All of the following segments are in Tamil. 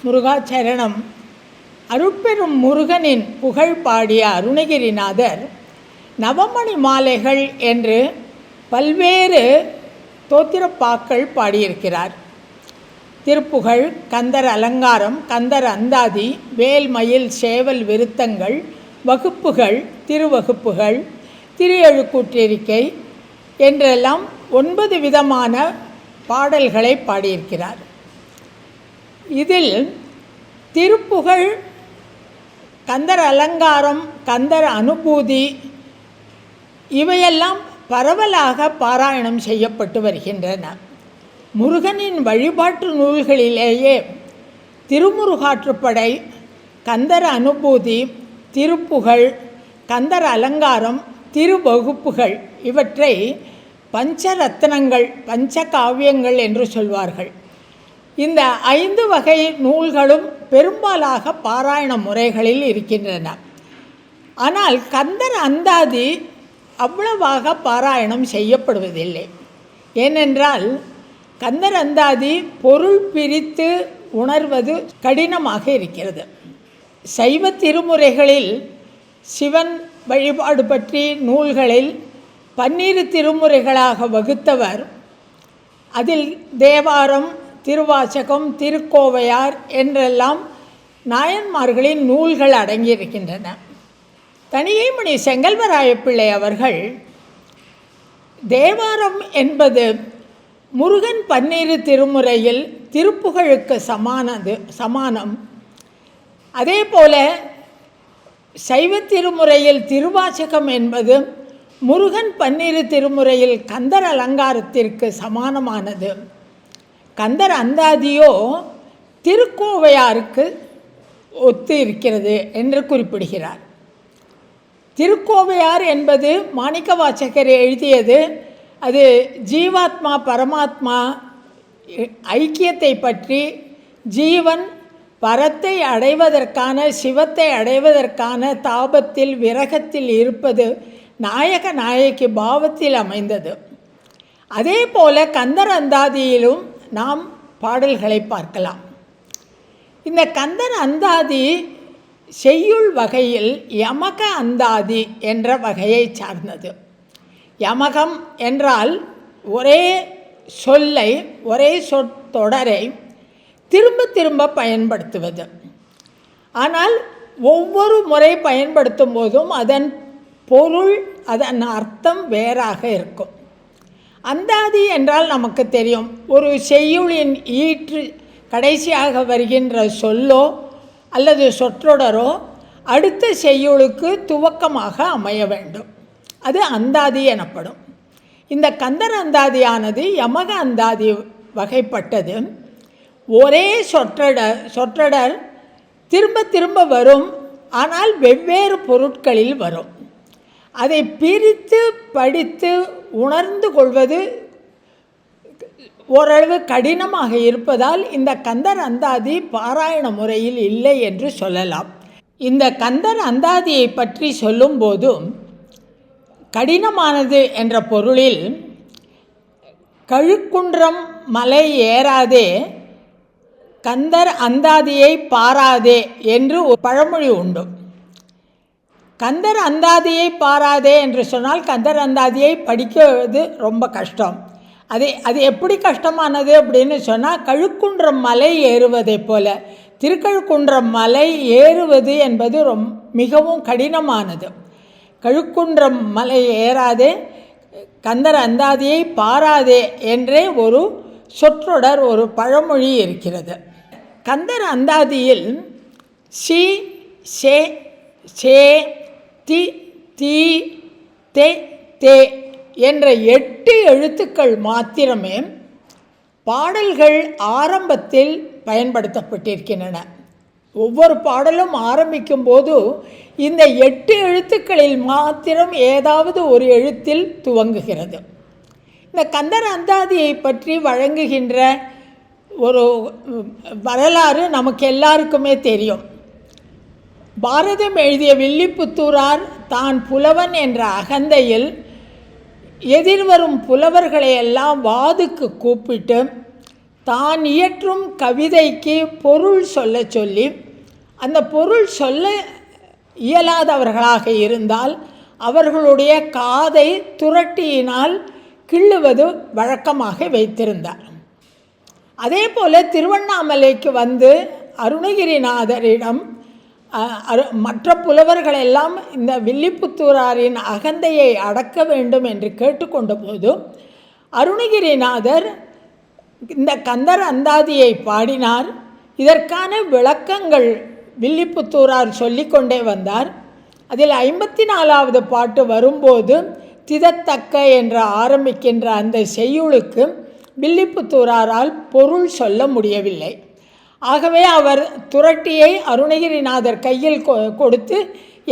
முருகாச்சரணம். அருட்பெரும் முருகனின் புகழ் பாடிய அருணகிரிநாதர் நவமணி மாலைகள் என்று பல்வேறு தோத்திரப்பாக்கள் பாடியிருக்கிறார். திருப்புகழ், கந்தர் அலங்காரம், கந்தர் அந்தாதி, வேல் மயில் சேவல் விருத்தங்கள், வகுப்புகள், திருவகுப்புகள், திரு எழுக்கூற்றிருக்கை என்றெல்லாம் 9 விதமான பாடல்களை பாடியிருக்கிறார். இதில் திருப்புகழ், கந்தர் அலங்காரம், கந்தர் அனுபூதி இவையெல்லாம் பரவலாக பாராயணம் செய்யப்பட்டு வருகின்றன. முருகனின் வழிபாட்டு நூல்களிலேயே திருமுருகாற்றுப்படை, கந்தர் அனுபூதி, திருப்புகழ், கந்தர் அலங்காரம், திருவகுப்புகள் இவற்றை பஞ்சரத்னங்கள், பஞ்சகாவியங்கள் என்று சொல்வார்கள். இந்த 5 வகை நூல்களும் பெரும்பாலாக பாராயண முறைகளில் இருக்கின்றன. ஆனால் கந்தர் அந்தாதி அவ்வளவாக பாராயணம் செய்யப்படுவதில்லை. ஏனென்றால் கந்தர் அந்தாதி பொருள் பிரித்து உணர்வது கடினமாக இருக்கிறது. சைவ திருமுறைகளில் சிவன் வழிபாடு பற்றி நூல்களில் 12 திருமுறைகளாக வகுத்தவர். அதில் தேவாரம், திருவாசகம், திருக்கோவையார் என்றெல்லாம் நாயன்மார்களின் நூல்கள் அடங்கியிருக்கின்றன. தனியைமணி செங்கல்வராயப்பிள்ளை அவர்கள் தேவாரம் என்பது முருகன் 12 திருமுறையில் திருப்புகழுக்கு சமானம். அதே போல சைவ திருமுறையில் திருவாசகம் என்பது முருகன் 12 திருமுறையில் கந்தர் அலங்காரத்திற்கு சமானமானது. கந்தர் அந்தாதியோ திருக்கோவையாருக்கு ஒத்து இருக்கிறது என்று குறிப்பிடுகிறார். திருக்கோவையார் என்பது மாணிக்கவாசகர் எழுதியது. அது ஜீவாத்மா பரமாத்மா ஐக்கியத்தை பற்றி, ஜீவன் பரத்தை அடைவதற்கான, சிவத்தை அடைவதற்கான தாபத்தில் விரகத்தில் இருப்பது நாயக நாயகி பாவத்தில் அமைந்தது. அதே போல கந்தர் அந்தாதியிலும் நாம் பாடல்களை பார்க்கலாம். இந்த கந்தர் அந்தாதி செய்யுள் வகையில் யமக அந்தாதி என்ற வகையை சார்ந்தது. யமகம் என்றால் ஒரே சொல்லை, ஒரே சொற்றொடரை திரும்ப திரும்ப பயன்படுத்துவது. ஆனால் ஒவ்வொரு முறை பயன்படுத்தும் போதும் அதன் பொருள், அதன் அர்த்தம் வேறாக இருக்கும். அந்தாதி என்றால் நமக்கு தெரியும், ஒரு செய்யுளின் ஈற்று கடைசியாக வருகின்ற சொல்லோ அல்லது சொற்றொடரோ அடுத்த செய்யுளுக்கு துவக்கமாக அமைய வேண்டும். அது அந்தாதி எனப்படும். இந்த கந்தர் அந்தாதியானது யமக அந்தாதி வகைப்பட்டது. ஒரே சொற்றொடர் திரும்ப திரும்ப வரும், ஆனால் வெவ்வேறு பொருட்களில் வரும். அதை பிரித்து படித்து உணர்ந்து கொள்வது ஓரளவு கடினமாக இருப்பதால் இந்த கந்தர் அந்தாதி பாராயண முறையில் இல்லை என்று சொல்லலாம். இந்த கந்தர் அந்தாதியை பற்றி சொல்லும்போதும் கடினமானது என்ற பொருளில் கழுக்குன்றம் மலை ஏறாதே, கந்தர் அந்தாதியை பாராதே என்று ஒரு பழமொழி உண்டு. கந்தர் அந்தாதியை பாராதே என்று சொன்னால் கந்தர் அந்தாதியை படிக்கிறது ரொம்ப கஷ்டம். அது எப்படி கஷ்டமானது அப்படின்னு சொன்னால், கழுக்குன்றம் மலை ஏறுவதை போல திருக்கழுக்குன்றம் மலை ஏறுவது என்பது மிகவும் கடினமானது. கழுக்குன்றம் மலை ஏறாதே, கந்தர் அந்தாதியை பாராதே என்றே ஒரு சொற்றொடர், ஒரு பழமொழி இருக்கிறது. கந்தர் அந்தாதியில் சி, சே, சே, தி, தீ, தே, தே என்ற 8 எழுத்துக்கள் மாத்திரமே பாடல்கள் ஆரம்பத்தில் பயன்படுத்தப்பட்டிருக்கின்றன. ஒவ்வொரு பாடலும் ஆரம்பிக்கும் போது இந்த 8 எழுத்துக்களில் மாத்திரம் ஏதாவது ஒரு எழுத்தில் துவங்குகிறது. இந்த கந்தர் அந்தாதியை பற்றி வழங்குகின்ற ஒரு வரலாறு நமக்கு எல்லாருக்குமே தெரியும். பாரதம் எழுதிய வில்லிபுத்தூரார் தான் புலவன் என்ற அகந்தையில் எதிர்வரும் புலவர்களை எல்லாம் வாதுக்கு கூப்பிட்டு தான் இயற்றும் கவிதைக்கு பொருள் சொல்ல சொல்லி, அந்த பொருள் சொல்ல இயலாதவர்களாக இருந்தால் அவர்களுடைய காதை துரட்டியினால் கிள்ளுவது வழக்கமாக வைத்திருந்தார். அதே போல் திருவண்ணாமலைக்கு வந்து அருணகிரிநாதரிடம் மற்ற புலவர்களெல்லாம் இந்த வில்லிபுத்தூராரின் அகந்தையை அடக்க வேண்டும் என்று கேட்டுக்கொண்ட போது அருணகிரிநாதர் இந்த கந்தர் அந்தாதியை பாடினார். இதற்கான விளக்கங்கள் வில்லிபுத்தூரார் சொல்லிக்கொண்டே வந்தார். அதில் 54வது பாட்டு வரும்போது திதத்தக்க என்று ஆரம்பிக்கின்ற அந்த செய்யுளுக்கு வில்லிபுத்தூராரால் பொருள் சொல்ல முடியவில்லை. ஆகவே அவர் துரட்டியை அருணகிரிநாதர் கையில் கொடுத்து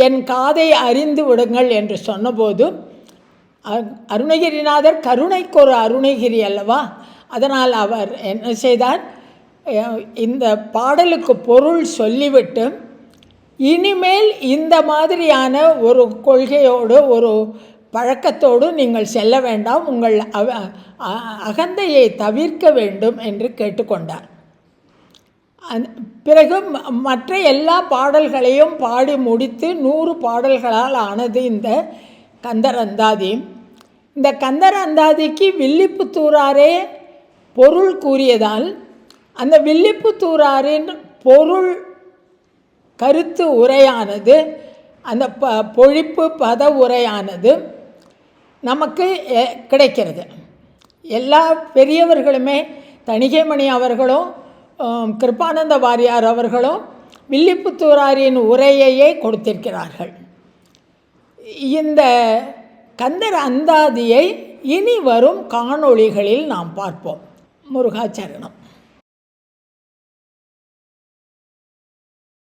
என் காதை அறிந்து விடுங்கள் என்று சொன்னபோது, அருணகிரிநாதர் கருணைக்கொரு அருணகிரி அல்லவா, அதனால் அவர் என்ன செய்தார், இந்த பாடலுக்கு பொருள் சொல்லிவிட்டு இனிமேல் இந்த மாதிரியான ஒரு கொள்கையோடு ஒரு பழக்கத்தோடு நீங்கள் செல்ல வேண்டாம், உங்கள் அகந்தையை தவிர்க்க வேண்டும் என்று கேட்டுக்கொண்டார். பிறகு மற்ற எல்லா பாடல்களையும் பாடி முடித்து 100 பாடல்களால் ஆனது இந்த கந்தர் அந்தாதி. இந்த கந்தர் அந்தாதிக்கு வில்லிபுத்தூராரே பொருள் கூறியதால் அந்த வில்லிபுத்தூராரின் பொருள் கருத்து உரையானது, அந்த பொழிப்பு பத உரையானது நமக்கு கிடைக்கிறது. எல்லா பெரியவர்களுமே தணிகைமணி அவர்களும் கிருபானந்த வாரியார் அவர்களும் வில்லிபுத்தூராரின் உரையையே கொடுத்திருக்கிறார்கள். இந்த கந்தர் அந்தாதியை இனி வரும் காணொளிகளில் நாம் பார்ப்போம். முருகாச்சரணம்.